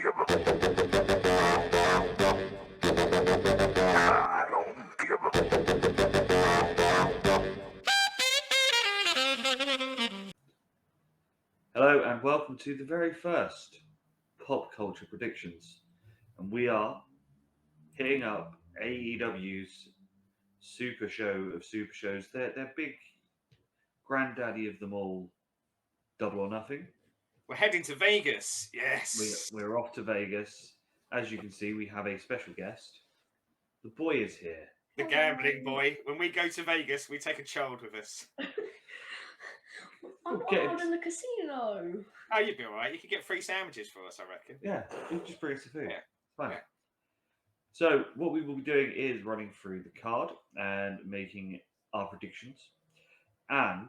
give a. I don't give a. Hello and welcome to the very first Pop Culture Predictions. And we are hitting up AEW's super show of super shows. Their big granddaddy of them all, Double or Nothing. We're heading to Vegas. Yes. We're off to Vegas. As you can see, we have a special guest. The boy is here. The gambling boy. When we go to Vegas, we take a child with us. I'm Okay. out in the casino. Oh, you'd be all right. You could get free sandwiches for us, I reckon. Yeah, you can just bring us the food. Yeah. Fine. Yeah. So what we will be doing is running through the card and making our predictions. And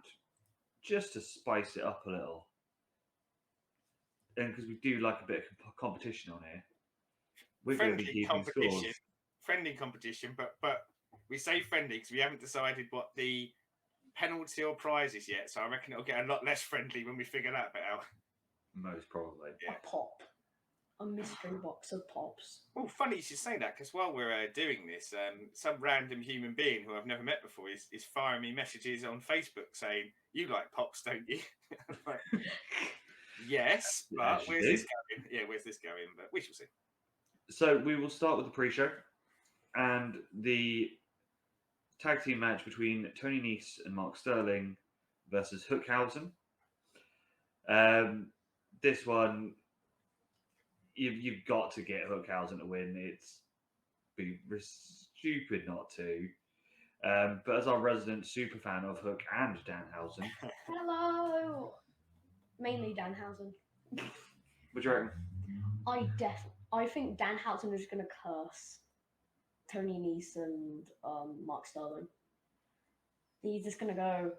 just to spice it up a little, and because we do like a bit of competition on here, we're going to be keeping competition. scores. Friendly competition, but we say friendly because we haven't decided what the penalty or prize is yet. So I reckon it'll get a lot less friendly when we figure that bit out. Most probably. Yeah. A pop. A mystery box of pops. Well, funny you should say that because while we're doing this, some random human being who I've never met before is firing me messages on Facebook saying, "You like pops, don't you?" Like, yes, but where's this going? Yeah, where's this going? But we shall see. So we will start with the pre-show and the tag team match between Tony Nese and Mark Sterling versus Hookhausen. This one, you've got to get Hookhausen to win. It's be stupid not to. But as our resident super fan of Hook and Danhausen, Hello. Mainly Danhausen. what do you reckon? I think Danhausen is going to curse Tony Nese and Mark Sterling. He's just going to go,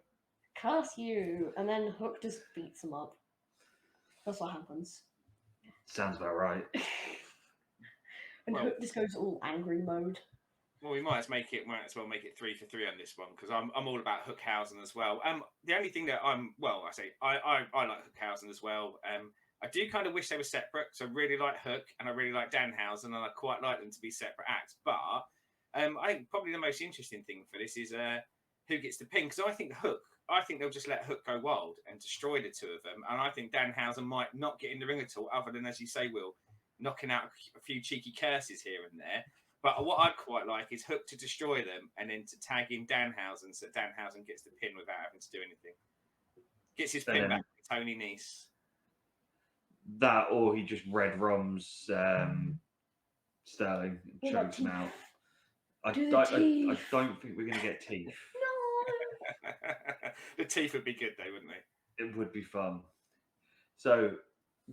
curse you, and then Hook just beats him up. That's what happens. Sounds about right. And Well- Hook just goes all angry mode. Well, we might as well make it 3 for 3 on this one because I'm all about Hookhausen as well. The only thing that I like Hookhausen as well. I do kind of wish they were separate because I really like Hook and I really like Danhausen and I quite like them to be separate acts. But I think probably the most interesting thing for this is who gets the pin because I think they'll just let Hook go wild and destroy the two of them. And I think Danhausen might not get in the ring at all, other than, as you say, Will, knocking out a few cheeky curses here and there. But what I'd quite like is Hook to destroy them and then to tag in Danhausen so Danhausen gets the pin without having to do anything. Gets his pin back to Tony Nese. That, or he just red rums Sterling and What chokes him about out. I Do the don't think we're going to get teeth. No. The teeth would be good though, wouldn't they? It would be fun. So,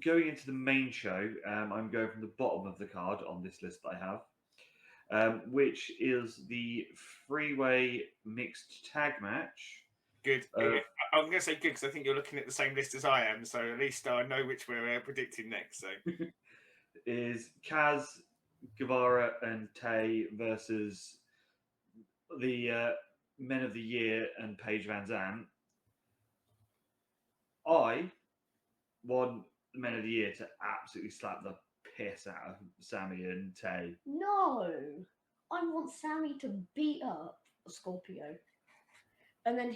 going into the main show, I'm going from the bottom of the card on this list that I have, which is the three-way mixed tag match. Good. I'm going to say good because I think you're looking at the same list as I am, so at least I know which we're predicting next. So Is Kaz, Guevara, and Tay versus the Men of the Year and Paige Van Zandt. I want the Men of the Year to absolutely slap the piss out of Sammy and Tay. No. I want Sammy to beat up Scorpio. And then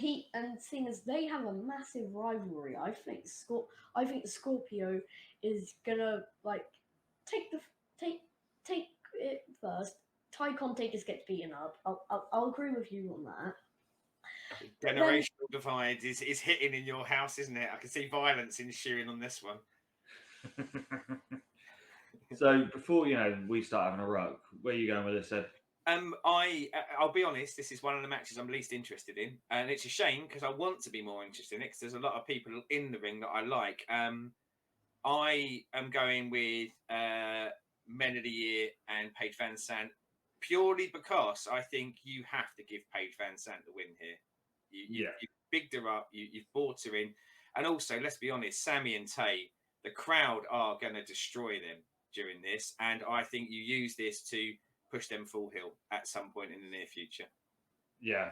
seeing as they have a massive rivalry, I think Scorpio is gonna take it first. Ty Conte just gets beaten up. I'll agree with you on that. generational divide is hitting in your house, isn't it? I can see violence ensuing on this one. So before we start having a ruck, where are you going with this, Ed? I'll be honest. This is one of the matches I'm least interested in, and it's a shame because I want to be more interested in it. Because there's a lot of people in the ring that I like. I am going with Men of the Year and Paige Van Zandt purely because I think you have to give Paige Van Zandt the win here. You've bigged her up, you've brought her in, and also let's be honest, Sammy and Tay, the crowd are going to destroy them during this, and I think you use this to push them full hill at some point in the near future. Yeah,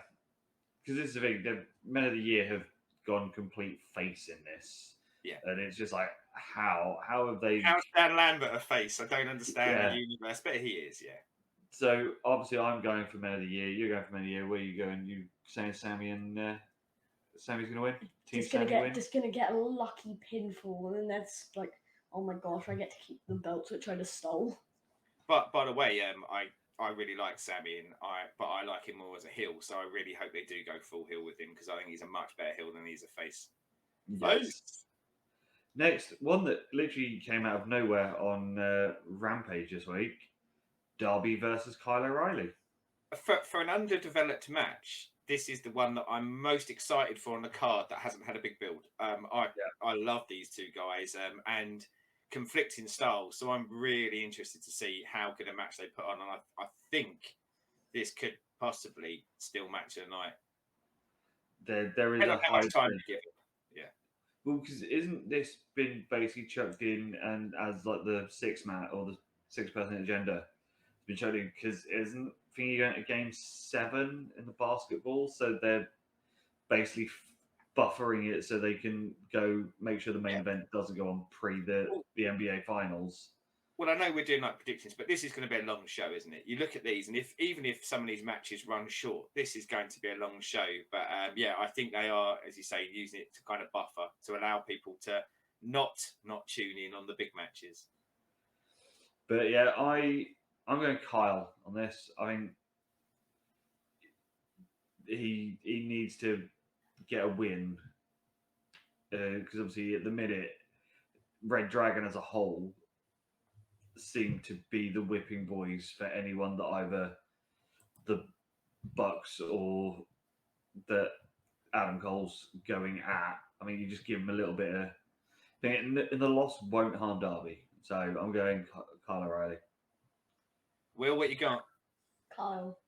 because this is the thing. The Men of the Year have gone complete face in this. Yeah, and it's just like, how have they? How's Dan Lambert a face? I don't understand Yeah. the universe, but he is, yeah. So obviously, I'm going for Man of the Year. You're going for Man of the Year. Where are you going? You saying Sammy and Sammy's going to win? Team Just gonna get a lucky pinfall, and then that's like, oh my gosh, I get to keep the belts which I just stole. But by the way, I really like Sammy, but I like him more as a heel. So I really hope they do go full heel with him because I think he's a much better heel than he's a face. Yes. Next, one that literally came out of nowhere on Rampage this week: Darby versus Kyle O'Reilly. For an underdeveloped match, this is the one that I'm most excited for on the card that hasn't had a big build. I love these two guys and conflicting styles, so I'm really interested to see how good a match they put on. And I think this could possibly still match of the night. There is a how much time to give it. Yeah. Well, because isn't this been basically chucked in and as like the 6-man or the 6-person agenda? It's been chucked in because isn't thingy going to game 7 in the basketball, so they're basically buffering it so they can go make sure the main event doesn't go on pre the NBA finals. Well, I know we're doing like predictions, but this is going to be a long show, isn't it? You look at these, and even if some of these matches run short, this is going to be a long show. But yeah, I think they are, as you say, using it to kind of buffer to allow people to not tune in on the big matches. But yeah, I'm going Kyle on this. I mean, he needs to get a win because obviously at the minute, Red Dragon as a whole seem to be the whipping boys for anyone that either the Bucks or that Adam Cole's going at. I mean, you just give him a little bit of thing, and the loss won't harm Darby. So I'm going Kyle O'Reilly. Will, what you got? Kyle.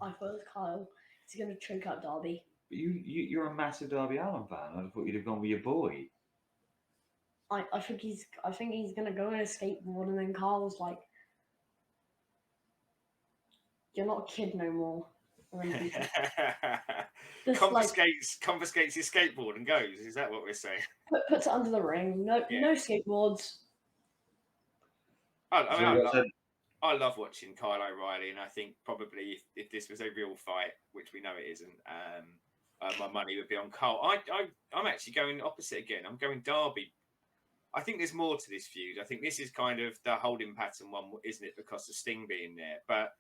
I thought it was Kyle. He's going to choke out Darby. But you're a massive Darby Allin fan. I thought you'd have gone with your boy. I think he's gonna go on a skateboard, and then Carl's like, "You're not a kid no more." Confiscates his skateboard and goes. Is that what we're saying? Puts it under the ring. No skateboards. I love watching Kyle O'Reilly, and I think probably if this was a real fight, which we know it isn't, my money would be on Kyle. I'm actually going opposite again. I'm going Darby. I think there's more to this feud. I think this is kind of the holding pattern one, isn't it? Because of Sting being there. But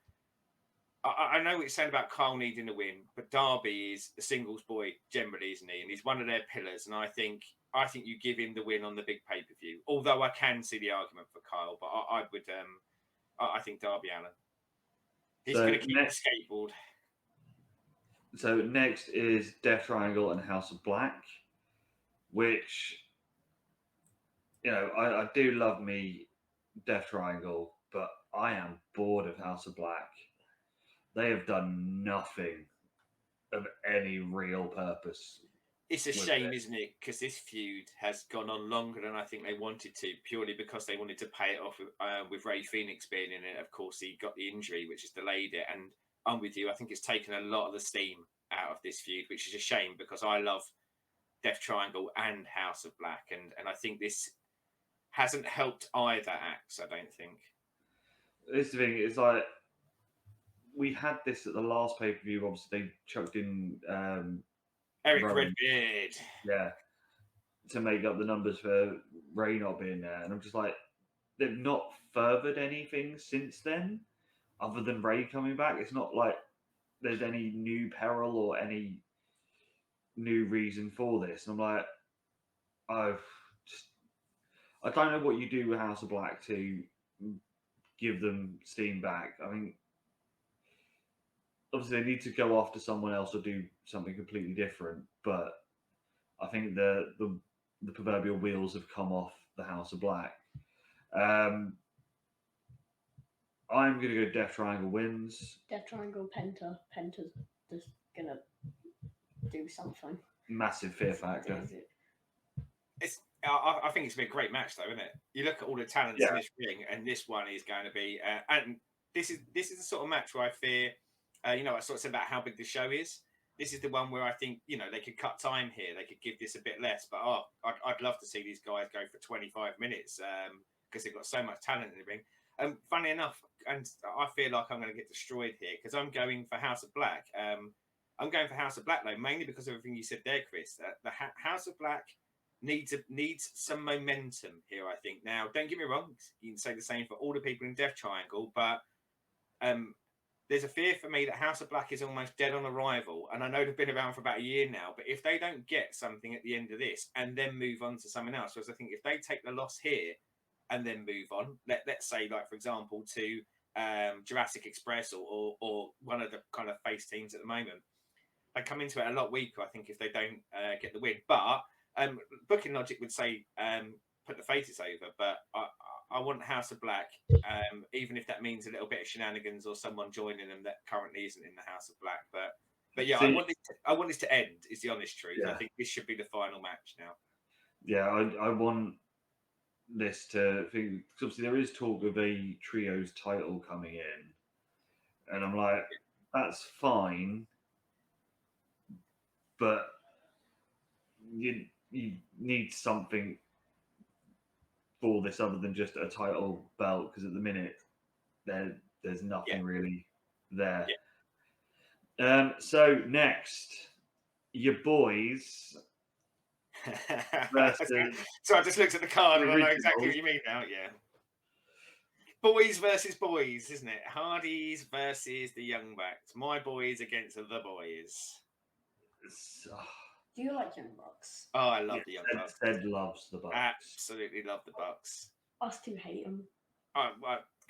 I know what you're saying about Kyle needing to win, but Darby is a singles boy generally, isn't he? And he's one of their pillars. And I think you give him the win on the big pay-per-view. Although I can see the argument for Kyle, but I think Darby Allin. He's going to keep the skateboard. So next is Death Triangle and House of Black, which, you know, I do love me Death Triangle, but I am bored of House of Black. They have done nothing of any real purpose. It's a shame, isn't it? Because this feud has gone on longer than I think they wanted to, purely because they wanted to pay it off with Ray Phoenix being in it. Of course, he got the injury, which has delayed it. And I'm with you. I think it's taken a lot of the steam out of this feud, which is a shame because I love Death Triangle and House of Black. And I think this hasn't helped either acts, I don't think. This thing is like, we had this at the last pay-per-view. Obviously, they chucked in Eric Redbeard. Yeah. To make up the numbers for Ray not being there. And I'm just like, they've not furthered anything since then, other than Ray coming back. It's not like there's any new peril or any new reason for this. And I'm like, I don't know what you do with House of Black to give them steam back. I mean, obviously they need to go after someone else or do something completely different. But I think the proverbial wheels have come off the House of Black. I'm going to go Death Triangle wins. Death Triangle, Penta. Penta's just going to do something. Massive fear factor. I think it's been a great match, though, isn't it? You look at all the talents in this ring, and this one is going to be... and this is the sort of match where I fear... I sort of said about how big the show is. this is the one where I think, you know, they could cut time here. They could give this a bit less. But I'd love to see these guys go for 25 minutes because they've got so much talent in the ring. Funny enough, and I feel like I'm going to get destroyed here because I'm going for House of Black. I'm going for House of Black though, mainly because of everything you said there, Chris. The House of Black needs some momentum here, I think. Now, don't get me wrong, you can say the same for all the people in Death Triangle, but there's a fear for me that House of Black is almost dead on arrival. And I know they've been around for about a year now, but if they don't get something at the end of this and then move on to something else, whereas I think if they take the loss here and then move on, let's say, like, for example, to Jurassic Express or one of the kind of face teams at the moment, they come into it a lot weaker, I think, if they don't get the win. But booking logic would say put the faces over, but I want House of Black, even if that means a little bit of shenanigans or someone joining them that currently isn't in the House of Black. But yeah, I want this to end, is the honest truth. Yeah. I think this should be the final match now. Yeah, I want this to, because obviously there is talk of a trios title coming in, and I'm like, that's fine, but you need something for this other than just a title belt, because at the minute there's nothing really there. Yeah. So next, your boys versus so I just looked at the card and I know exactly what you mean now. Yeah, boys versus boys, isn't it? Hardys versus the Young Bucks. My boys against the boys. Do you like Young Bucks? Oh, I love the Young Bucks. Ted loves the Bucks. Absolutely love the Bucks. Us two hate them.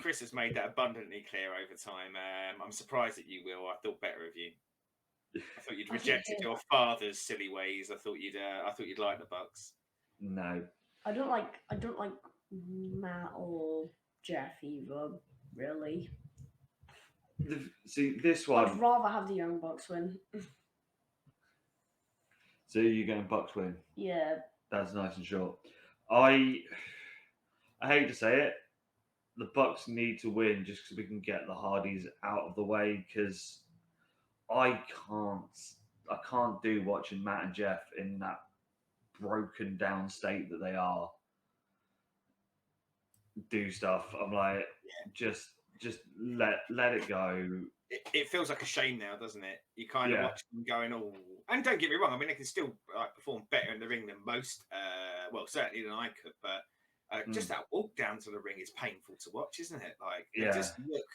Chris has made that abundantly clear over time. I'm surprised that you will. I thought better of you. I thought you'd rejected your father's silly ways. I thought you'd like the Bucks. No, I don't like Matt or Jeff either. Really. See this one. I'd rather have the Young Bucks win. So you're going Bucks win? Yeah. That's nice and short. I hate to say it, the Bucks need to win just because we can get the Hardys out of the way, because I can't do watching Matt and Jeff in that broken down state that they are do stuff. I'm like, just let it go. It feels like a shame now, doesn't it? You kind of watch them going, oh, and don't get me wrong, I mean, they can still perform better in the ring than most, well, certainly than I could, but just that walk down to the ring is painful to watch, isn't it? Like, they just look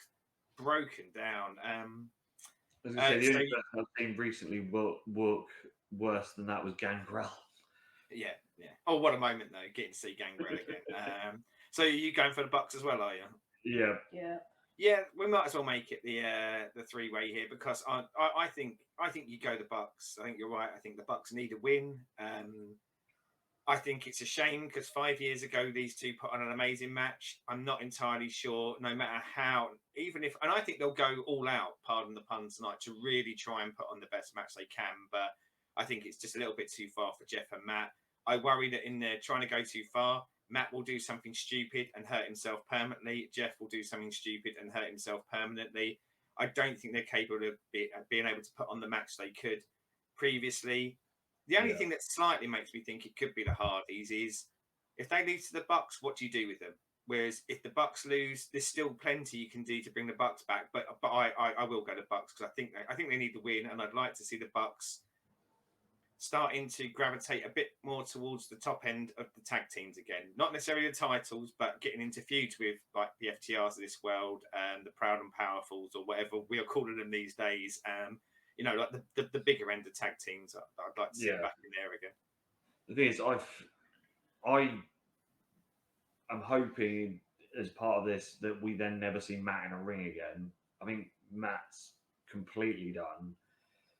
broken down. As I say, the only person I've seen recently work worse than that was Gangrel. Yeah. Oh, what a moment, though, getting to see Gangrel again. So you going for the Bucks as well, are you? Yeah, we might as well make it the three-way here, because I think you go the Bucks. I think you're right. I think the Bucks need a win. I think it's a shame because 5 years ago these two put on an amazing match. I'm not entirely sure, no matter how, even if, and I think they'll go all out, pardon the pun, tonight to really try and put on the best match they can. But I think it's just a little bit too far for Jeff and Matt. I worry that in there trying to go too far, Matt will do something stupid and hurt himself permanently. Jeff will do something stupid and hurt himself permanently. I don't think they're capable of being able to put on the match they could previously. The only thing that slightly makes me think it could be the Hardys is if they lose to the Bucks, what do you do with them? Whereas if the Bucks lose, there's still plenty you can do to bring the Bucks back. But I will go to Bucks because I think they need the win, and I'd like to see the Bucks starting to gravitate a bit more towards the top end of the tag teams again. Not necessarily the titles, but getting into feuds with like the FTRs of this world and the Proud and Powerfuls or whatever we are calling them these days. You know, like the bigger end of tag teams. I'd like to see it back in there again. The thing is, I'm hoping as part of this that we then never see Matt in a ring again. I think Matt's completely done.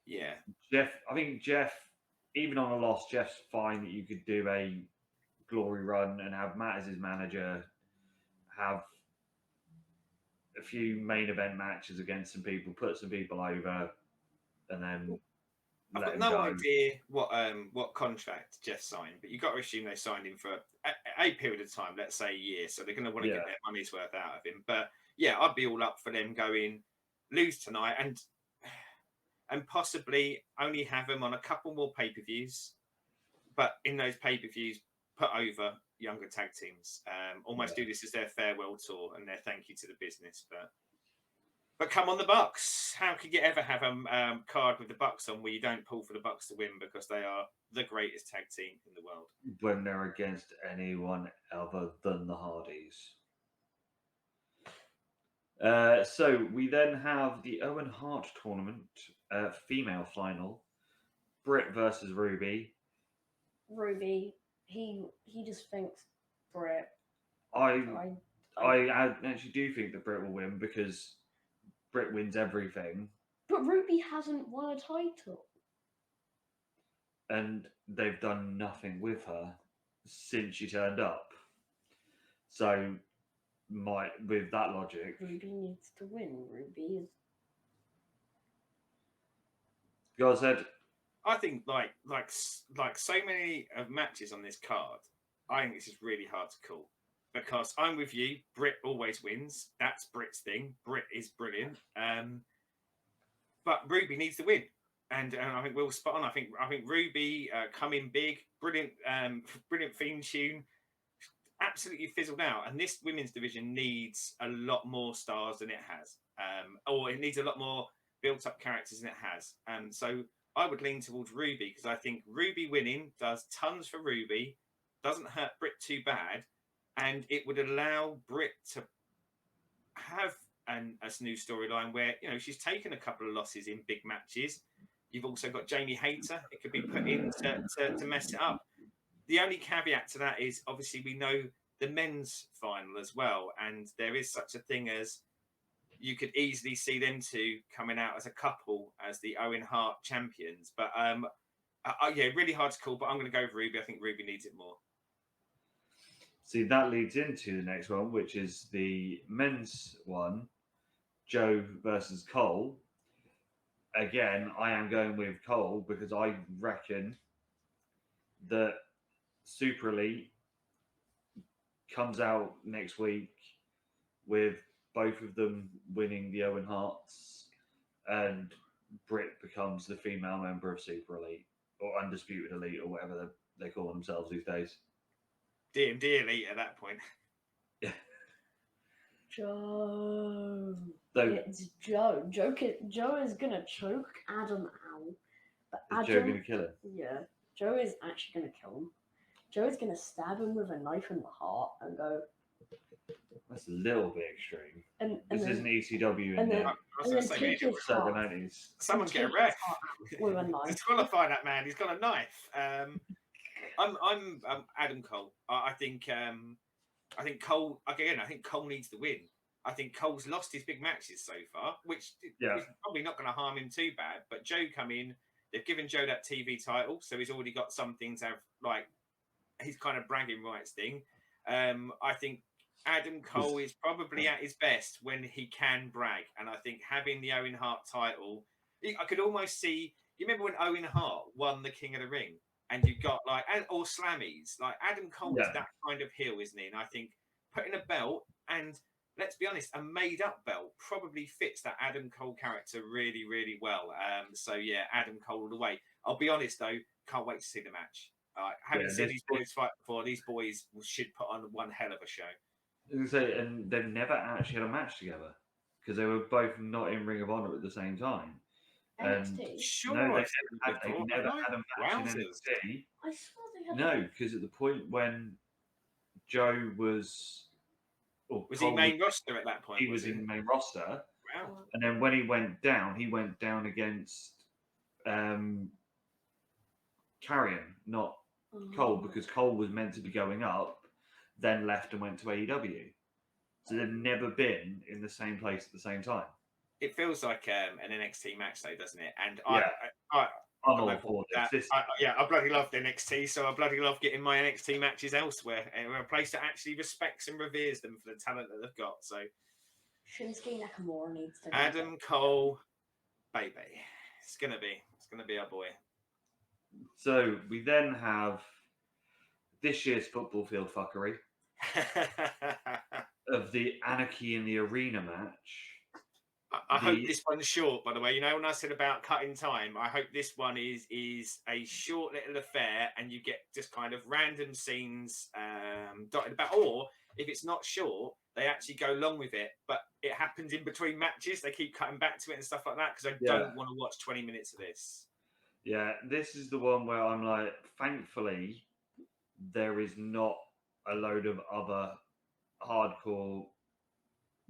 Yeah. Jeff, even on a loss, Jeff's fine that you could do a glory run and have Matt as his manager, have a few main event matches against some people, put some people over, and then I've got no idea what contract Jeff signed, but you've got to assume they signed him for a period of time, let's say a year, so they're going to want to get their money's worth out of him. But yeah, I'd be all up for them going, lose tonight, and and possibly only have them on a couple more pay-per-views, but in those pay-per-views put over younger tag teams. Almost do this as their farewell tour and their thank you to the business. But come on, the Bucks. How could you ever have a card with the Bucks on where you don't pull for the Bucks to win because they are the greatest tag team in the world? When they're against anyone other than the Hardys. So we then have the Owen Hart tournament, female final. Britt versus Ruby. Ruby, he just thinks Britt. I actually do think that Britt will win because Britt wins everything. But Ruby hasn't won a title. And they've done nothing with her since she turned up. So, with that logic, Ruby needs to win. Ruby is. God said, I think like so many of matches on this card, I think this is really hard to call because I'm with you. Britt always wins. That's Britt's thing. Britt is brilliant. But Ruby needs to win, and I think we'll spot on. I think Ruby come in big, brilliant, brilliant theme tune. Absolutely fizzled out, and this women's division needs a lot more stars than it has, or it needs a lot more built-up characters than it has. So I would lean towards Ruby because I think Ruby winning does tons for Ruby, doesn't hurt Britt too bad, and it would allow Britt to have a new storyline where she's taken a couple of losses in big matches. You've also got Jamie Hayter. It could be put in to mess it up. The only caveat to that is obviously we know the men's final as well, and there is such a thing as you could easily see them two coming out as a couple as the Owen Hart champions. But yeah, really hard to call. But I'm going to go with Ruby. I think Ruby needs it more. See, that leads into the next one, which is the men's one, Joe versus Cole. Again, I am going with Cole because I reckon that Super Elite comes out next week with both of them winning the Owen Harts, and Britt becomes the female member of Super Elite or Undisputed Elite or whatever they call themselves these days. DMD Elite at that point. Joe. So, It's Joe. Joe is gonna choke Adam out. But is Adam, Joe going to kill him? Yeah, Joe is actually gonna kill him. Joe is gonna stab him with a knife in the heart and go. That's a little bit extreme. And This then, isn't ECW in and then, the I was and going then to say, take maybe his heart. 70s. someone's get a take ref his heart out with a knife. disqualify that man. He's got a knife. I'm Adam Cole. I think Cole again. I think Cole needs to win. I think Cole's lost his big matches so far, which is probably not going to harm him too bad. But Joe come in. They've given Joe that TV title, so he's already got something to have, like his kind of bragging rights thing. I think Adam Cole is probably at his best when he can brag, and I think having the Owen Hart title, I could almost see. You remember when Owen Hart won the King of the Ring, and you got or Slammies, like Adam Cole is that kind of heel, isn't he? And I think putting a belt, and let's be honest, a made-up belt probably fits that Adam Cole character really, really well. So yeah, Adam Cole all the way. I'll be honest though, can't wait to see the match. Having seen these boys fight before, these boys should put on one hell of a show. And they've never actually had a match together because they were both not in Ring of Honor at the same time. NXT. Sure, no, they've never had a match in NXT. I saw they had. No, because at the point when Joe was, was he main roster at that point? He was in the main roster. Wow. And then when he went down against Carrion, not Cole, because Cole was meant to be going up, then left and went to AEW. So they've never been in the same place at the same time. It feels like an NXT match, though, doesn't it? And I'm all for this. I bloody love NXT, so I bloody love getting my NXT matches elsewhere, and a place that actually respects and reveres them for the talent that they've got. So Shinsuke Nakamura needs to. Adam Cole, baby, it's gonna be our boy. So we then have this year's football field fuckery of the Anarchy in the Arena match I hope this one's short, by the way. You know, when I said about cutting time, I hope this one is a short little affair and you get just kind of random scenes dotted about. Or if it's not short, they actually go along with it, but it happens in between matches. They keep cutting back to it and stuff like that because I don't want to watch 20 minutes of this. Yeah, this is the one where I'm like, thankfully, there is not a load of other hardcore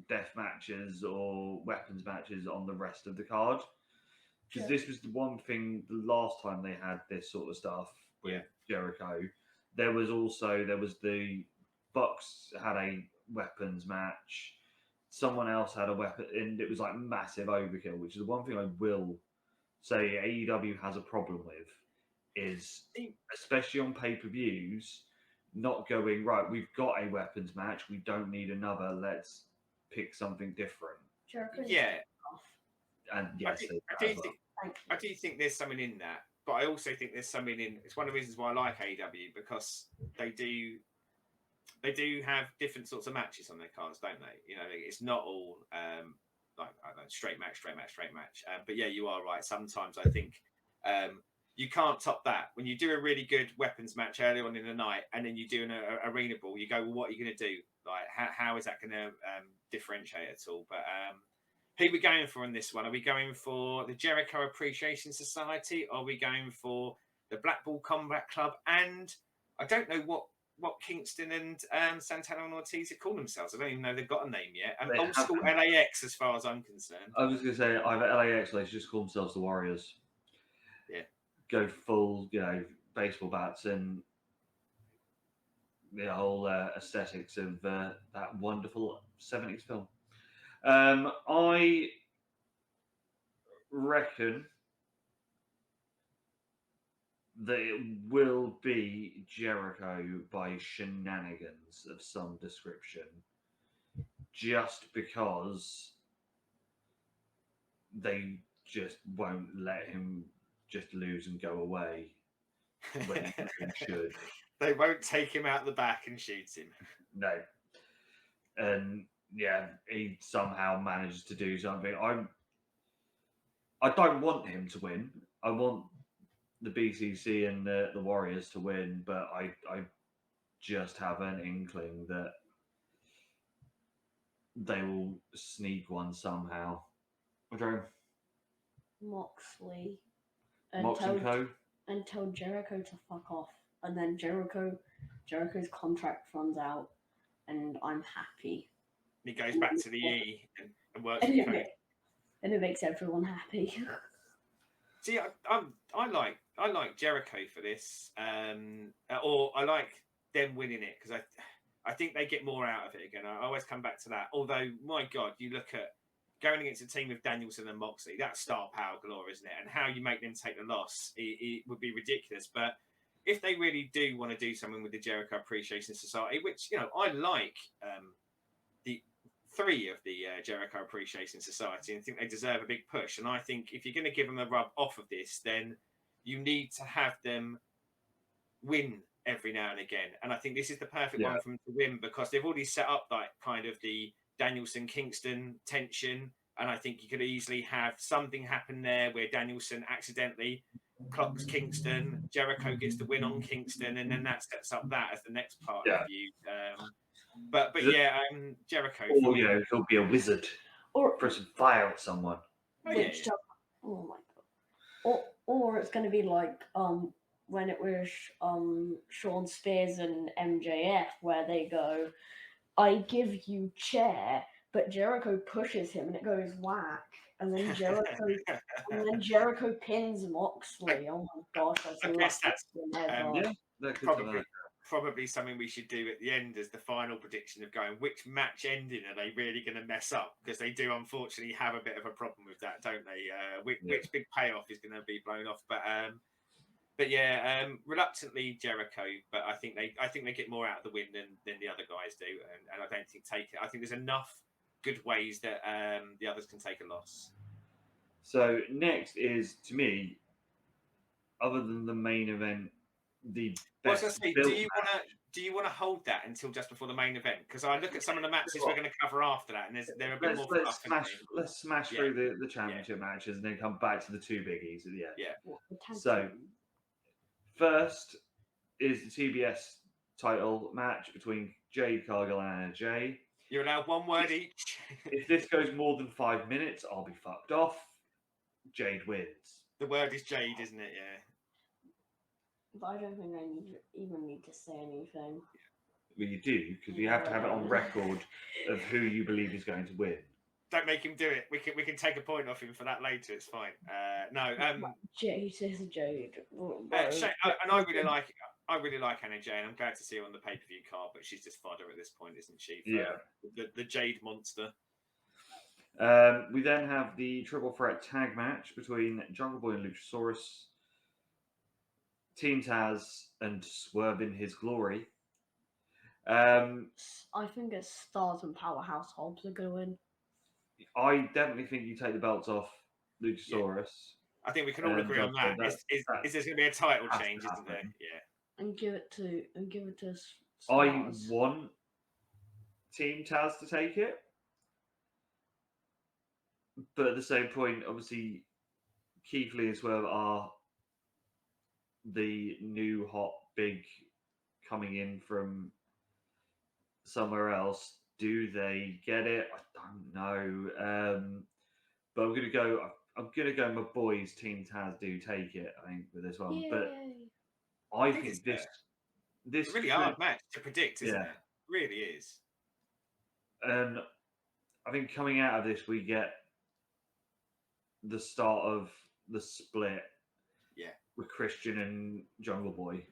death matches or weapons matches on the rest of the card. Because this was the one thing the last time they had this sort of stuff with Jericho. There was the Bucks had a weapons match. Someone else had a weapon, and it was like massive overkill, which is the one thing I will say AEW has a problem with, is especially on pay-per-views, not going, right, we've got a weapons match, we don't need another, let's pick something different. And yes, I do think there's something in that, but I also think there's something in. It's one of the reasons why I like AEW, because they do have different sorts of matches on their cards, don't they? You know, it's not all like I don't know, straight match. But yeah, you are right. Sometimes I think you can't top that when you do a really good weapons match early on in the night, and then you do an arena ball. You go, well, what are you going to do? Like, how is that going to differentiate at all? But who are we going for in this one? Are we going for the Jericho Appreciation Society? Or are we going for the Blackpool Combat Club? And I don't know what Kingston and Santana and Ortiz call themselves. I don't even know they've got a name yet. Old school LAX, as far as I'm concerned. I was going to say either LAX or they should just call themselves the Warriors. Yeah. Go full, baseball bats and the whole aesthetics of that wonderful 70s film. I reckon that it will be Jericho by shenanigans of some description, just because they just won't let him just lose and go away when he should. They won't take him out the back and shoot him. No. And yeah, he somehow managed to do something. I don't want him to win. I want the BCC and the Warriors to win, but I just have an inkling that they will sneak one somehow. Okay. Moxley. Mox and Co. And tell Jericho to fuck off. And then Jericho's contract runs out, and I'm happy. He goes back to the E and works. And it makes everyone happy. See, I like Jericho for this, or I like them winning it, because I think they get more out of it again. I always come back to that. Although, my God, you look at going against a team of Danielson and Moxley, that's star power galore, isn't it? And how you make them take the loss, it would be ridiculous. But if they really do want to do something with the Jericho Appreciation Society, which, I like the three of the Jericho Appreciation Society and think they deserve a big push. And I think if you're going to give them a rub off of this, then you need to have them win every now and again. And I think this is the perfect one for them to win, because they've already set up like kind of the Danielson Kingston tension, and I think you could easily have something happen there where Danielson accidentally clocks Kingston, Jericho gets the win on Kingston, and then that sets up that as the next part of the feud. But Jericho. Or he'll be a wizard, or press fire at someone. Oh my God. Or it's going to be like when it was Sean Spears and MJF, where they go, I give you chair, but Jericho pushes him and it goes whack, and then Jericho pins Moxley. Oh my gosh, that's probably something we should do at the end as the final prediction of going, which match ending are they really going to mess up? Because they do unfortunately have a bit of a problem with that, don't they? Which big payoff is going to be blown off? But reluctantly Jericho, but I think they get more out of the win than the other guys do, and I don't think I think there's enough good ways that the others can take a loss. So next is, to me, other than the main event, the best. Do you do you want to hold that until just before the main event? Because I look at some of the matches we're going to cover after that, and they're a bit more fluff. Let's smash through the championship matches and then come back to the two biggies at the end. Yeah. So first is the TBS title match between Jade Cargill and Anna Jay. You're allowed one word each. If this goes more than 5 minutes, I'll be fucked off. Jade wins. The word is Jade, isn't it? Yeah. But I don't think I even need to say anything. Well, you do, because you have to have it on record of who you believe is going to win. Don't make him do it. We can take a point off him for that later. It's fine. Jade is Jade. And I really like Anna Jay, and I'm glad to see her on the pay-per-view card. But she's just fodder at this point, isn't she? The Jade monster. We then have the triple threat tag match between Jungle Boy and Luchasaurus, Team Taz, and Swerve in His Glory. I think it's Stars and Powerhouse Hobbs are going to win. I definitely think you take the belts off Luchasaurus. Yeah. I think we can all agree on that. Is there's going to be a title change, isn't there? Yeah. And give it to Stars. I want Team Taz to take it, but at the same point, obviously, Keith Lee and Swerve are the new hot big coming in from somewhere else. Do they get it? I don't know. But I'm gonna go. My boys, Team Taz, do take it. I think with this one. Yay. But I think this it's a really hard match to predict, isn't it? It really is. And I think coming out of this, we get the start of the split. Yeah. With Christian and Jungle Boy.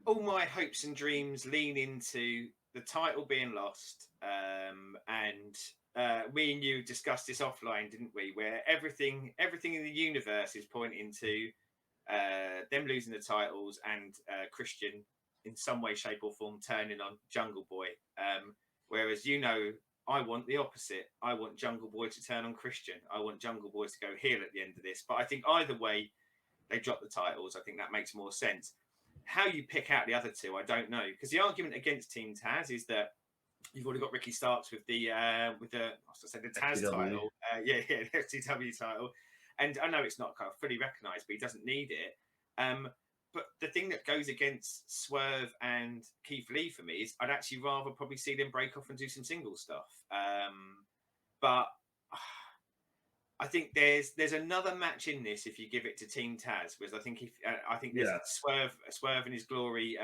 All my hopes and dreams lean into the title being lost, and me and you discussed this offline, didn't we? Where everything in the universe is pointing to them losing the titles and Christian in some way, shape, or form turning on Jungle Boy. Whereas I want the opposite. I want Jungle Boy to turn on Christian. I want Jungle Boy to go heel at the end of this. But I think either way, they drop the titles. I think that makes more sense. How you pick out the other two, I don't know, because the argument against Team Taz is that you've already got Ricky Starks with the Taz FTW. Title, the FTW title, and I know it's not kind of fully recognised, but he doesn't need it. But the thing that goes against Swerve and Keith Lee for me is I'd actually rather probably see them break off and do some single stuff. But I think there's another match in this if you give it to Team Taz, because I think Swerve in His Glory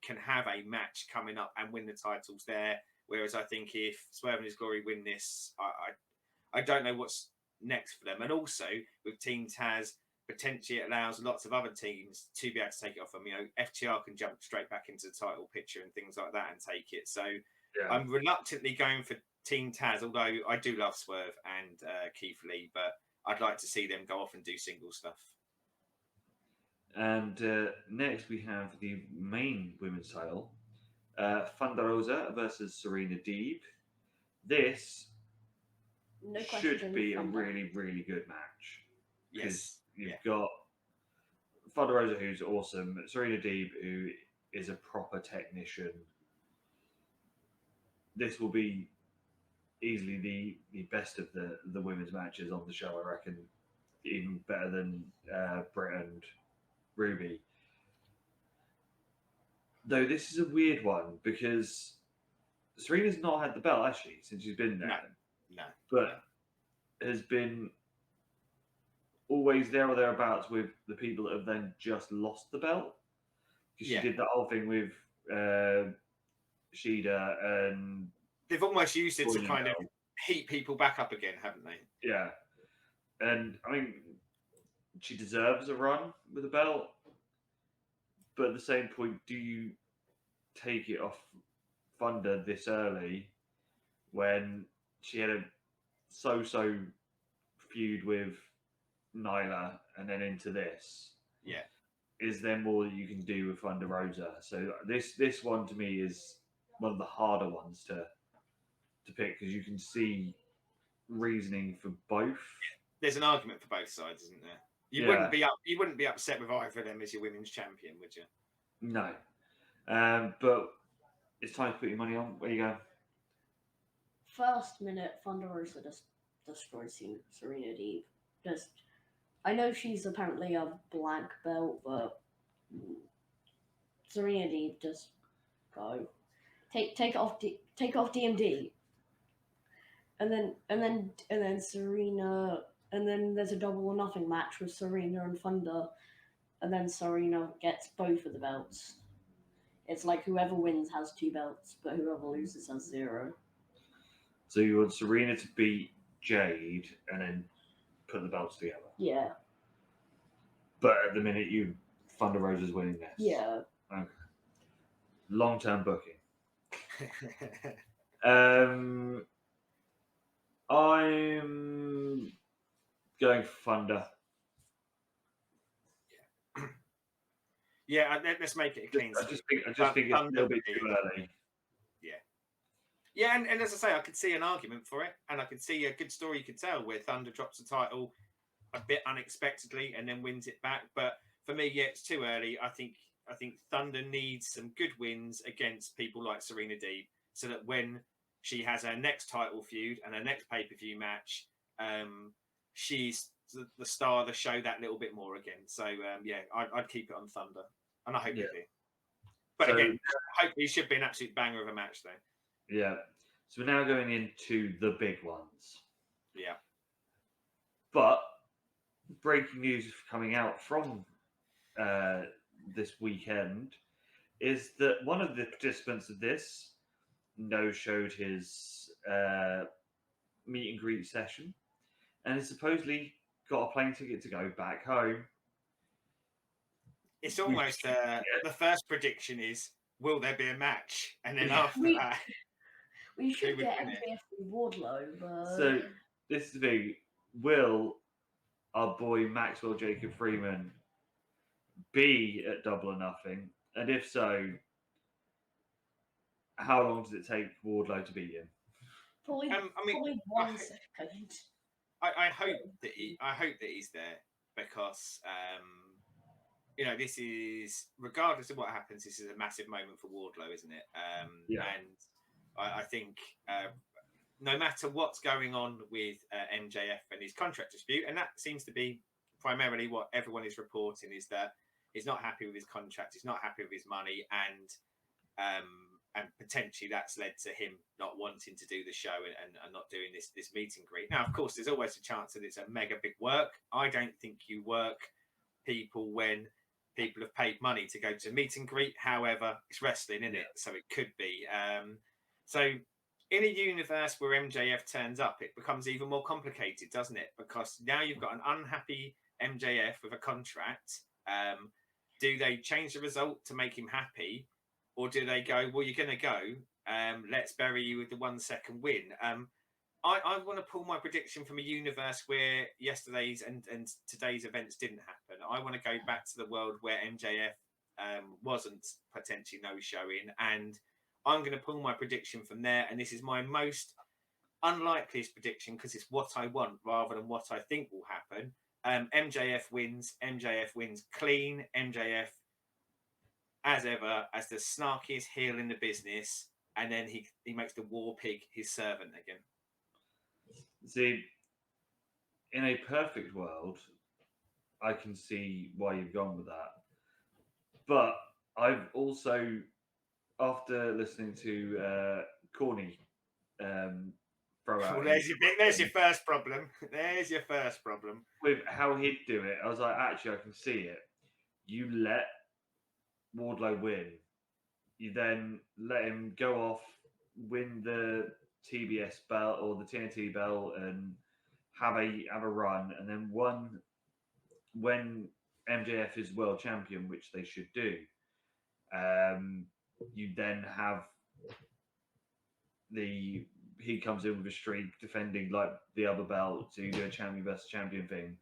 can have a match coming up and win the titles there. Whereas I think if Swerve in His Glory win this, I don't know what's next for them. And also with Team Taz, potentially it allows lots of other teams to be able to take it off them. FTR can jump straight back into the title picture and things like that and take it. So I'm reluctantly going for Team Taz, although I do love Swerve and Keith Lee, but I'd like to see them go off and do single stuff. And next we have the main women's title, Thunder Rosa versus Serena Deeb. This should be a really, really good match. Yes. You've got Thunder Rosa, who's awesome, Serena Deeb, who is a proper technician. This will be easily the best of the women's matches on the show, I reckon. Even better than Britt and Ruby. Though this is a weird one because Serena's not had the belt, has she, since she's been there? No. But has been always there or thereabouts with the people that have then just lost the belt. Because she did that whole thing with Shida and... They've almost used it to kind of heat people back up again, haven't they? Yeah. And, I mean, she deserves a run with the belt. But at the same point, do you take it off Thunder this early when she had a so-so feud with Nyla and then into this? Yeah. Is there more that you can do with Thunder Rosa? So this one to me is one of the harder ones to pick because you can see reasoning for both. There's an argument for both sides, isn't there? You wouldn't be upset with either of them as your women's champion, would you? No. But it's time to put your money on. Where you go? First minute, Thunder Rosa just destroys Serena Deeb. Just, I know she's apparently a black belt, but Serena Deeb just go take off DMD, and then Serena, and then there's a double or nothing match with Serena and Thunder, and then Serena gets both of the belts. It's like whoever wins has 2 belts, but whoever loses has 0. So you want Serena to beat Jade and then put the belts together. Yeah. But at the minute, Thunder Rosa's winning this. Yeah. Okay. Long-term booking. I'm going for Thunder. Yeah, let's make it a clean. I just think it's a little bit too early. Yeah, and as I say, I could see an argument for it, and I could see a good story you could tell where Thunder drops the title a bit unexpectedly and then wins it back. But for me, yeah, it's too early. I think Thunder needs some good wins against people like Serena Deeb, so that when she has her next title feud and her next pay-per-view match, she's the star of the show that little bit more again. So yeah, I'd keep it on Thunder, and I hope you do. But again, hopefully it should be an absolute banger of a match though. Yeah. So we're now going into the big ones. Yeah. But breaking news coming out from this weekend is that one of the participants of this no-showed his meet and greet session and has supposedly got a plane ticket to go back home. It's almost the first prediction is, will there be a match? And then after that... We should get MJF and Wardlow, but... So, this is the thing. Will our boy Maxwell Jacob Freeman be at Double or Nothing? And if so, how long does it take Wardlow to beat him? Probably 1 second. I hope that he's there because this is, regardless of what happens, this is a massive moment for Wardlow, isn't it? And I think no matter what's going on with MJF and his contract dispute, and that seems to be primarily what everyone is reporting, is that he's not happy with his contract, he's not happy with his money, and potentially that's led to him not wanting to do the show and not doing this meet and greet. Now, of course, there's always a chance that it's a mega big work. I don't think you work people when people have paid money to go to meet and greet. However, it's wrestling, isn't it? So it could be. So in a universe where MJF turns up, it becomes even more complicated, doesn't it? Because now you've got an unhappy MJF with a contract. Do they change the result to make him happy? Or do they go, well, you're going to go, let's bury you with the 1 second win? I want to pull my prediction from a universe where yesterday's and today's events didn't happen. I want to go back to the world where MJF wasn't potentially no-showing, and I'm going to pull my prediction from there. And this is my most unlikeliest prediction because it's what I want rather than what I think will happen. MJF wins clean. MJF, as ever, as the snarkiest heel in the business, and then he makes the war pig his servant again. See, in a perfect world, I can see why you've gone with that. But I've also, after listening to Corny throw out... Well, there's your first problem. There's your first problem. With how he'd do it, I was like, actually, I can see it. You let Wardlow win. You then let him go off, win the TBS belt or the TNT belt, and have a run. And then when MJF is world champion, which they should do, you then have he comes in with a streak defending like the other belt, so you do a champion versus champion thing.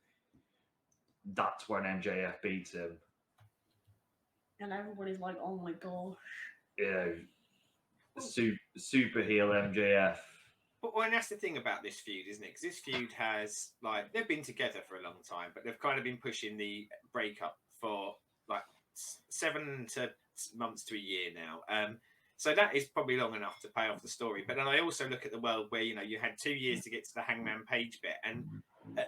That's when MJF beats him. And everybody's like, oh my gosh. Super heel MJF Well, and that's the thing about this feud, isn't it? Because this feud has, like, they've been together for a long time, but they've kind of been pushing the breakup for like 7 months to a year now. So that is probably long enough to pay off the story. But then I also look at the world where, you know, you had 2 years to get to the Hangman Page bit. And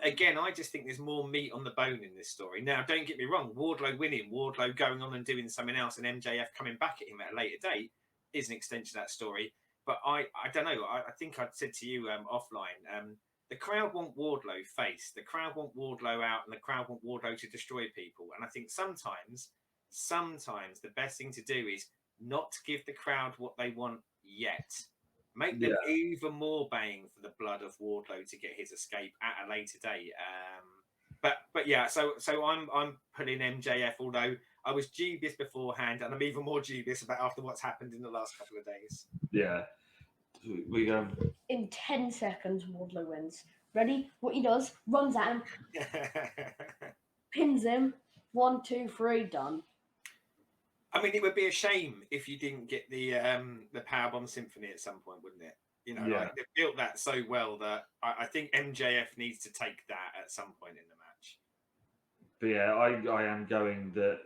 again, I just think there's more meat on the bone in this story. Now, don't get me wrong, Wardlow winning, Wardlow going on and doing something else, and MJF coming back at him at a later date is an extension of that story. But I don't know. I think I said to you offline, the crowd want Wardlow face. The crowd want Wardlow out, and the crowd want Wardlow to destroy people. And I think sometimes the best thing to do is not to give the crowd what they want yet. Make them even more baying for the blood of Wardlow to get his escape at a later date. But yeah, so I'm putting MJF, although I was dubious beforehand, and I'm even more dubious about after what's happened in the last couple of days. Yeah. We go. In 10 seconds, Wardlow wins. Ready? What he does, runs at him, pins him. 1, 2, 3, done. I mean, it would be a shame if you didn't get the Powerbomb Symphony at some point, wouldn't it? You know, like, they've built that so well that I think MJF needs to take that at some point in the match. But yeah, I am going that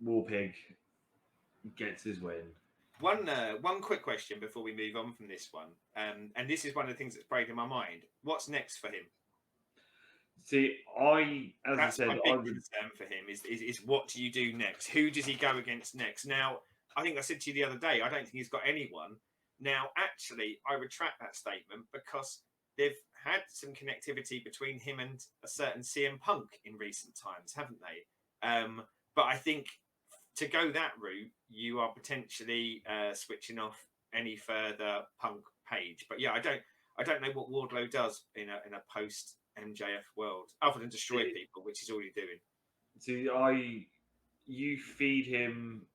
Warpig gets his win. One quick question before we move on from this one, and this is one of the things that's played in my mind. What's next for him? See, as I said, my big concern for him is what do you do next? Who does he go against next? Now, I think I said to you the other day, I don't think he's got anyone. Now, actually, I retract that statement because they've had some connectivity between him and a certain CM Punk in recent times, haven't they? But I think to go that route, you are potentially switching off any further Punk Page. But yeah, I don't know what Wardlow does in a post MJF world other than destroy people, which he's already doing. See, you feed him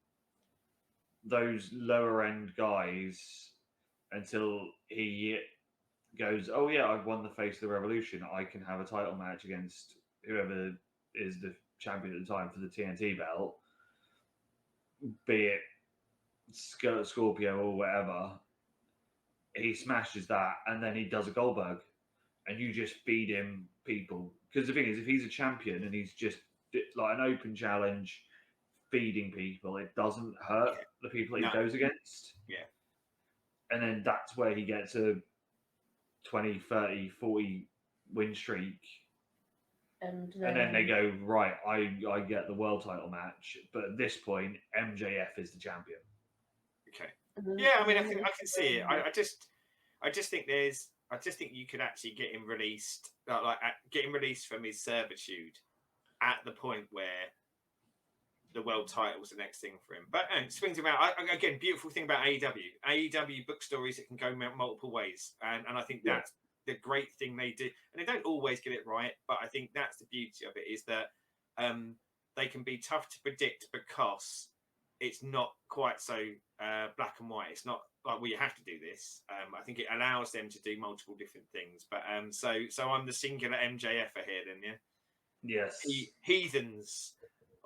those lower end guys until he goes, oh yeah, I've won the face of the revolution. I can have a title match against whoever is the champion at the time for the TNT belt, be it Scorpio or whatever. He smashes that, and then he does a Goldberg, and you just feed him people. Because the thing is, if he's a champion and he's just like an open challenge, feeding people, it doesn't hurt the people he goes against. Yeah. And then that's where he gets a 20, 30, 40 win streak. And then they go, right, I get the world title match. But at this point, MJF is the champion. Okay. Yeah, I mean, I can see it. I just think you could actually get him released, get him released from his servitude at the point where the world title was the next thing for him. But swings about again. Beautiful thing about AEW. AEW book stories that can go multiple ways, and I think that's the great thing they do. And they don't always get it right, but I think that's the beauty of it is that they can be tough to predict because it's not quite so black and white. It's not like, well, you have to do this. I think it allows them to do multiple different things. But so I'm the singular MJF here then, yeah? Yes. Heathens.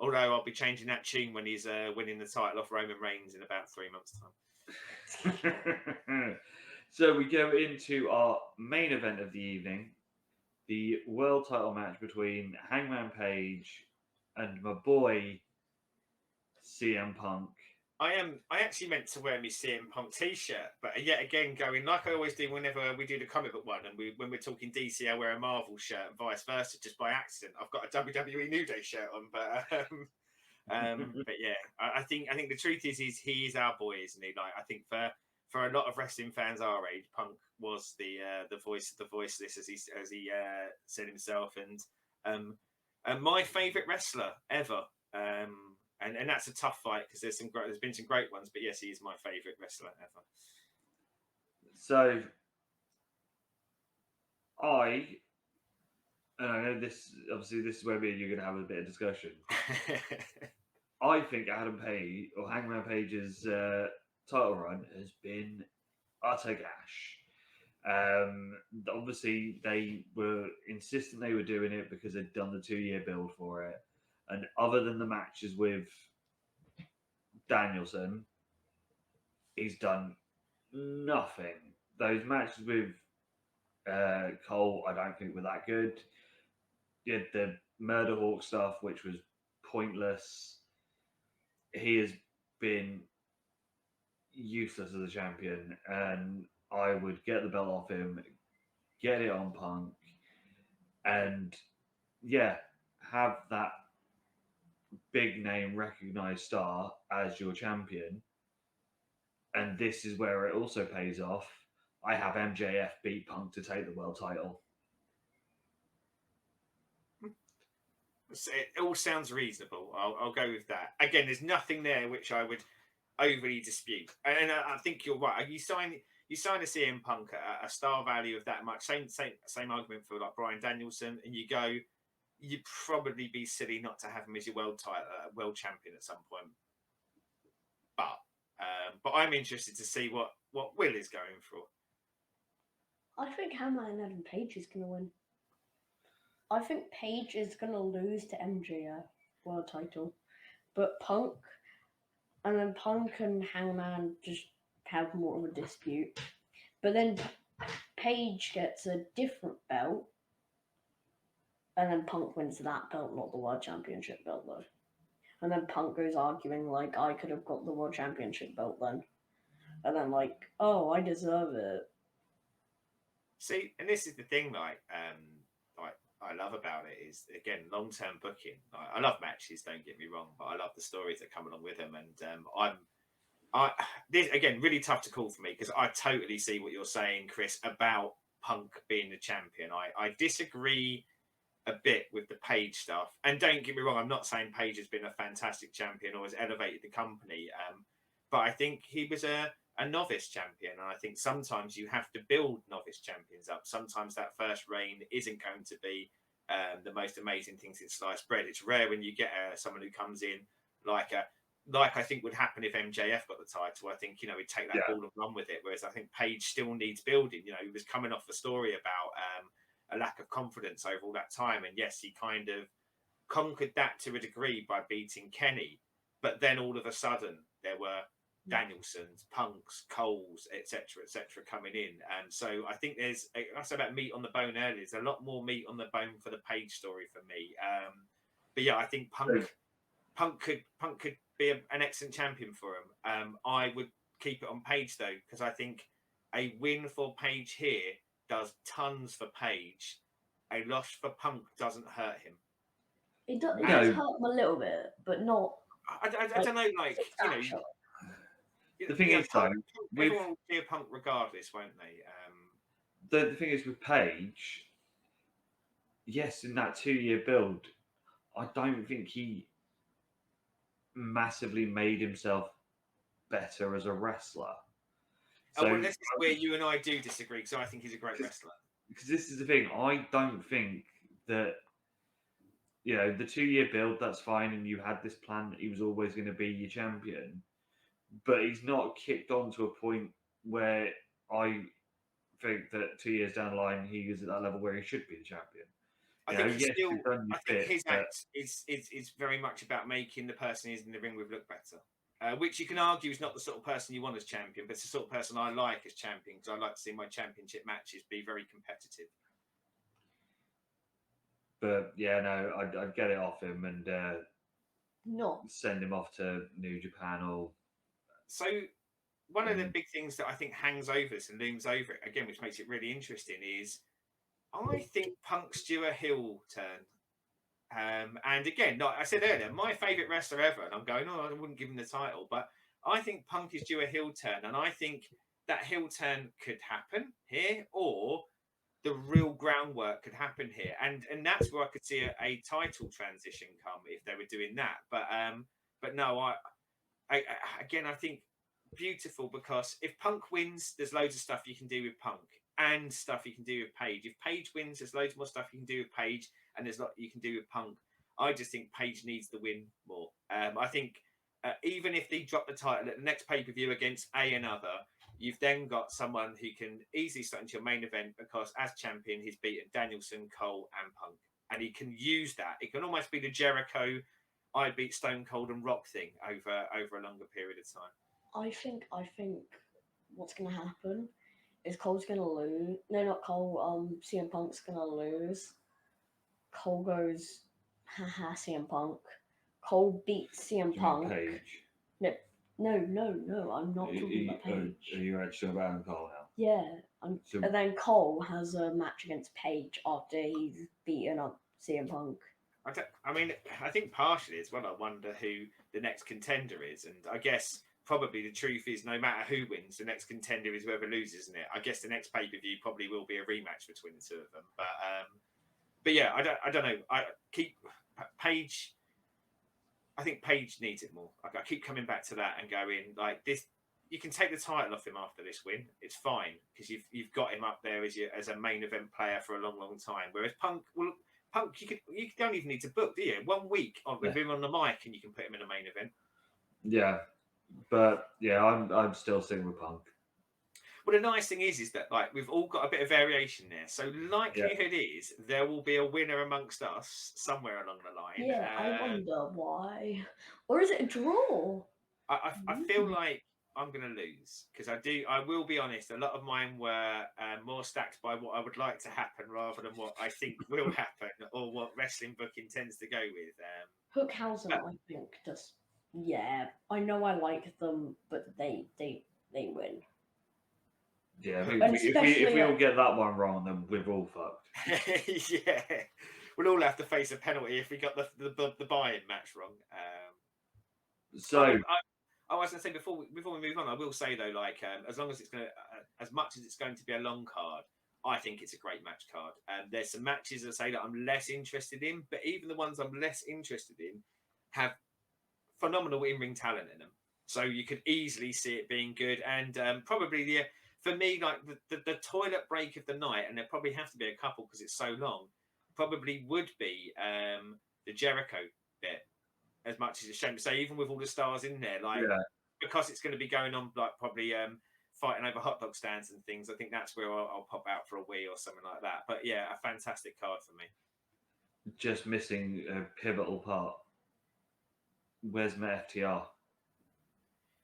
Although I'll be changing that tune when he's winning the title off Roman Reigns in about 3 months' time. So we go into our main event of the evening, the world title match between Hangman Page and my boy CM Punk. I actually meant to wear my CM Punk t-shirt, but yet again going like I always do whenever we do the comic book one, and when we're talking DC, I wear a Marvel shirt and vice versa, just by accident. I've got a WWE New Day shirt on, but yeah, I think the truth is he is our boy, isn't he? Like I think for a lot of wrestling fans our age, Punk was the voice of the voiceless, as he said himself, and my favourite wrestler ever. And that's a tough fight because there's been some great ones, but yes, he is my favourite wrestler ever. So I know this. Obviously, this is where me and you're going to have a bit of discussion. I think Adam Page or Hangman Page's title run has been utter gash. Obviously, they were insistent they were doing it because they'd done the 2-year build for it. And other than the matches with Danielson, he's done nothing those matches with Cole, I don't think were that good. You had the Murder Hawk stuff, which was pointless. He has been useless as a champion, and I would get the belt off him, get it on Punk, and yeah, have that big name recognized star as your champion. And this is where it also pays off. I have MJF beat Punk to take the world title. It all sounds reasonable. I'll go with that. Again, there's nothing there which I would overly dispute. And I think you're right. You sign a CM Punk at a star value of that much. Same argument for like Bryan Danielson, and you go, you'd probably be silly not to have him as your world champion at some point. But I'm interested to see what Will is going for. I think Hammer and Adam Page is going to win. I think Page is going to lose to MJF world title, but Punk and Hangman just have more of a dispute. But then Page gets a different belt, and then Punk wins that belt, not the World Championship belt, though. And then Punk goes arguing, like, I could have got the World Championship belt then. And then, like, oh, I deserve it. See, and this is the thing, like I love about it is, again, long-term booking. I love matches, don't get me wrong, but I love the stories that come along with them. And this, again, really tough to call for me, because I totally see what you're saying, Chris, about Punk being the champion. I disagree a bit with the Page stuff. And don't get me wrong, I'm not saying Page has been a fantastic champion or has elevated the company. But I think he was a novice champion. And I think sometimes you have to build novice champions up. Sometimes that first reign isn't going to be the most amazing thing since sliced bread. It's rare when you get someone who comes in like I think would happen if MJF got the title. I think, he'd take that ball and run with it. Whereas I think Page still needs building. He was coming off a story about a lack of confidence over all that time. And yes, he kind of conquered that to a degree by beating Kenny. But then all of a sudden there were Danielsons, Punks, Coles, etc., coming in. And so I think I said about meat on the bone earlier. There's a lot more meat on the bone for the Page story for me. But yeah, I think Punk could be an excellent champion for him. I would keep it on Page though, because I think a win for Page here does tons for Page. A loss for Punk doesn't hurt him. It does hurt him a little bit, but not. I don't know, like, the thing is, though, everyone will be a Punk regardless, won't they? The thing is with Page, yes, in that 2-year build, I don't think he massively made himself better as a wrestler. So this is where you and I do disagree, because I think he's a great wrestler. Because this is the thing, I don't think that, the 2-year build, that's fine, and you had this plan that he was always going to be your champion, but he's not kicked on to a point where I think that 2 years down the line, he is at that level where he should be the champion. I think his act is very much about making the person who's in the ring with look better. Which you can argue is not the sort of person you want as champion, but it's the sort of person I like as champion, because I like to see my championship matches be very competitive. But yeah, no, I'd get it off him and send him off to New Japan or. So one of the big things that I think hangs over this and looms over it again, which makes it really interesting, is I think Punk's due a heel turn. And again, like I said earlier, my favourite wrestler ever, and I'm going, I wouldn't give him the title, but I think Punk is due a heel turn, and I think that heel turn could happen here, or the real groundwork could happen here, and that's where I could see a title transition come if they were doing that. But no, I think beautiful, because if Punk wins, there's loads of stuff you can do with Punk and stuff you can do with Page. If Page wins, there's loads more stuff you can do with Page, and there's a lot you can do with Punk. I just think Page needs the win more. I think even if they drop the title at the next pay-per-view against another, you've then got someone who can easily start into your main event, because as champion, he's beaten Danielson, Cole, and Punk. And he can use that. It can almost be the Jericho, I beat Stone Cold and Rock thing over a longer period of time. I think what's going to happen is Cole's gonna lose. No, not Cole. CM Punk's gonna lose. Cole goes, haha, CM Punk. Cole beats CM Do you mean Punk. Paige? No. I'm not talking about Are Paige. you actually about Adam Cole now? Yeah, So- and then Cole has a match against Paige after he's beaten up CM Punk. I think partially as well. I wonder who the next contender is, and I guess probably the truth is, no matter who wins, the next contender is whoever loses, isn't it? I guess the next pay per view probably will be a rematch between the two of them. But yeah, I don't know. I keep Paige. I think Paige needs it more. I keep coming back to that and going like this. You can take the title off him after this win. It's fine because you've got him up there as a main event player for a long time. Whereas Punk, you don't even need to book, do you? 1 week with him on the mic and you can put him in a main event. Yeah, but yeah, I'm still sticking with Punk. Well, the nice thing is that like we've all got a bit of variation there. So likelihood is there will be a winner amongst us somewhere along the line. Yeah, I wonder why. Or is it a draw? I feel like I'm going to lose because I will be honest. A lot of mine were more stacked by what I would like to happen rather than what I think will happen or what wrestling booking tends to go with. Hookhausen, I think, just yeah. I know I like them, but they win. Yeah, And if we all get that one wrong, then we're all fucked. Yeah, we'll all have to face a penalty if we got the buy-in match wrong. I was going to say before we move on, I will say though, like as long as it's going to, as much as it's going to be a long card, I think it's a great match card. There's some matches I say that I'm less interested in, but even the ones I'm less interested in have phenomenal in-ring talent in them. So you could easily see it being good, and probably for me, like the toilet break of the night, and there probably have to be a couple because it's so long. Probably would be the Jericho bit. As much as it's a shame to say, even with all the stars in there, like because it's going to be going on, like probably fighting over hot dog stands and things. I think that's where I'll pop out for a wee or something like that. But yeah, a fantastic card for me. Just missing a pivotal part. Where's my FTR?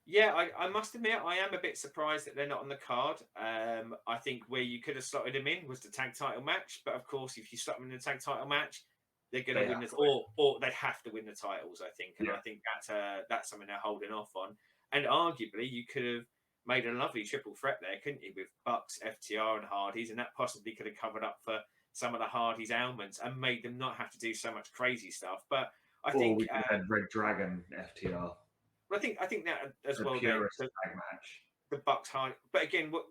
Yeah, I must admit, I am a bit surprised that they're not on the card. I think where you could have slotted them in was the tag title match. But of course, if you slot them in the tag title match, they're going to win or they have to win the titles, I think. And I think that's something they're holding off on. And arguably, you could have made a lovely triple threat there, couldn't you, with Bucks, FTR, and Hardys, and that possibly could have covered up for some of the Hardys' ailments and made them not have to do so much crazy stuff. But I think we could have Red Dragon FTR. I think that as well. Purest tag match. The Bucks Hard, but again, what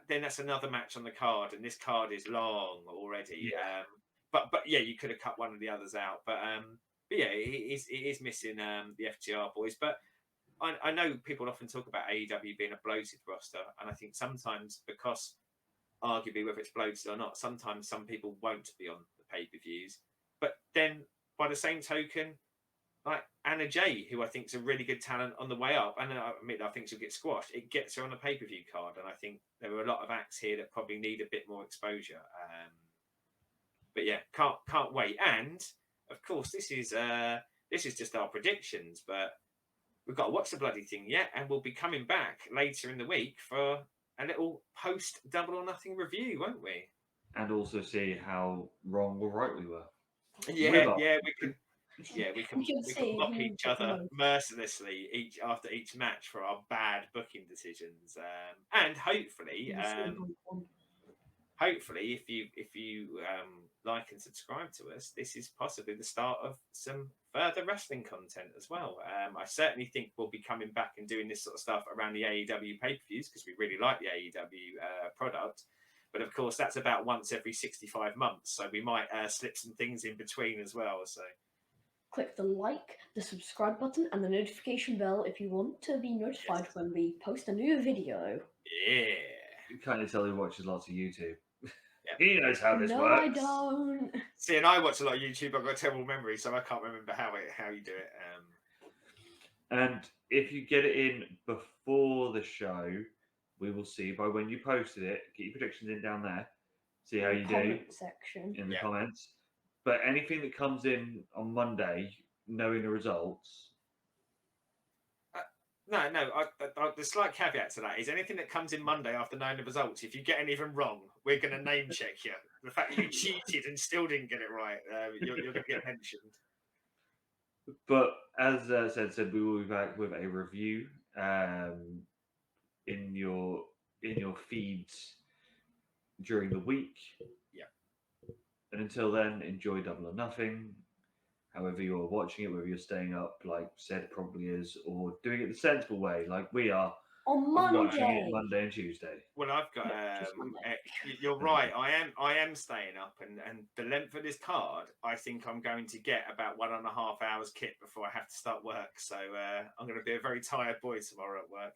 then that's another match on the card, and this card is long already. Yeah. But yeah, you could have cut one of the others out. But yeah, it is missing the FTR boys. But I know people often talk about AEW being a bloated roster, and I think sometimes because arguably whether it's bloated or not, sometimes some people won't be on the pay-per-views. But then by the same token, like Anna Jay, who I think is a really good talent on the way up, and I admit I think she'll get squashed. It gets her on a pay-per-view card, and I think there are a lot of acts here that probably need a bit more exposure. But yeah, can't wait. And of course, this is just our predictions, but we've got to watch the bloody thing yet, and we'll be coming back later in the week for a little post Double or Nothing review, won't we? And also see how wrong or right we were. Yeah, we can. Yeah, we can mock who each took the other most. mercilessly after each match for our bad booking decisions, and hopefully, if you like and subscribe to us, this is possibly the start of some further wrestling content as well. I certainly think we'll be coming back and doing this sort of stuff around the AEW pay-per-views because we really like the AEW product. But of course, that's about once every 65 months, so we might slip some things in between as well. So. Click the like, the subscribe button, and the notification bell if you want to be notified when we post a new video. Yeah. You can't tell he watches lots of YouTube. He knows how this works. No, I don't. See, and I watch a lot of YouTube. I've got a terrible memory, so I can't remember how you do it. And if you get it in before the show, we will see by when you posted it. Get your predictions in down there. See how you do section in the comments. But anything that comes in on Monday, knowing the results. No. The slight caveat to that is anything that comes in Monday after knowing the results. If you get anything wrong, we're going to name check you. The fact that you cheated and still didn't get it right, you're going to get mentioned. But as said, we will be back with a review in your feeds during the week. Yeah. And until then, enjoy Double or Nothing. However you're watching it, whether you're staying up, like said probably is, or doing it the sensible way, like we are, On watching Monday. it Monday and Tuesday. Well, I've got. Just Monday. You're right. I am staying up, and the length of this card, I think I'm going to get about 1.5 hours kit before I have to start work. So I'm going to be a very tired boy tomorrow at work.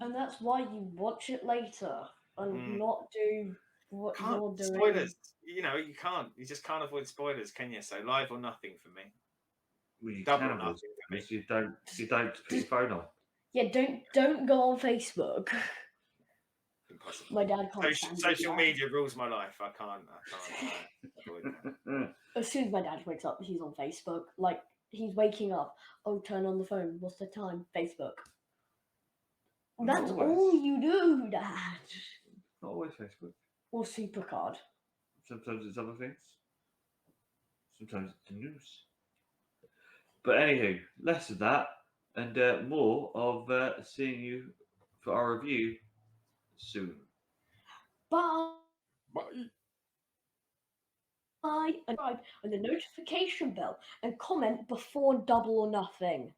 And that's why you watch it later and not do what you're doing. Spoilers. You know, you can't. You just can't avoid spoilers, can you? So live or nothing for me. Well, you Double can or avoid nothing for me. spoilers. You don't put your phone on. Yeah, don't go on Facebook. Impossible. My dad can't stand Social that. media rules my life. I can't avoid that. As soon as my dad wakes up, he's on Facebook. Like, he's waking up. Oh, turn on the phone. What's the time? Facebook. That's all you do, Dad. Not always Facebook. Or Supercard. Sometimes it's other things. Sometimes it's the news. But anywho, less of that and more of seeing you for our review soon. Bye. Bye. And subscribe and the notification bell and comment before Double or Nothing.